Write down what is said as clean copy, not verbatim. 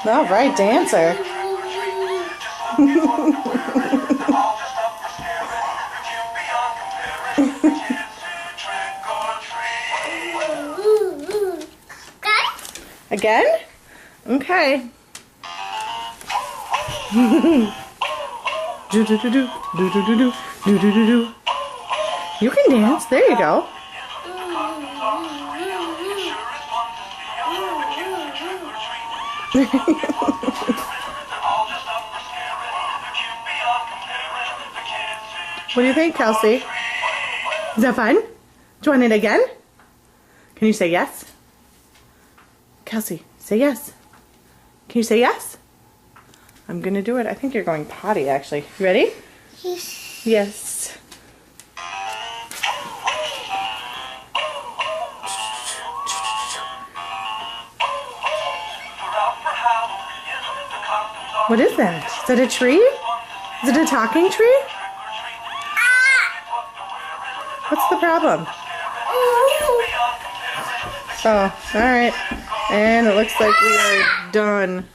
All right, dancer. Again? Okay. Do do do do do do do do do do do. You can dance. There you go. What do you think, Kelsey? Is that fun? Do you want it again? Can you say yes? Kelsey, say yes. Can you say yes? I'm gonna do it. I think you're going potty, actually. You ready? Yes. Yes. What is that? Is that a tree? Is it a talking tree? What's the problem? Oh, alright. And it looks like we are done.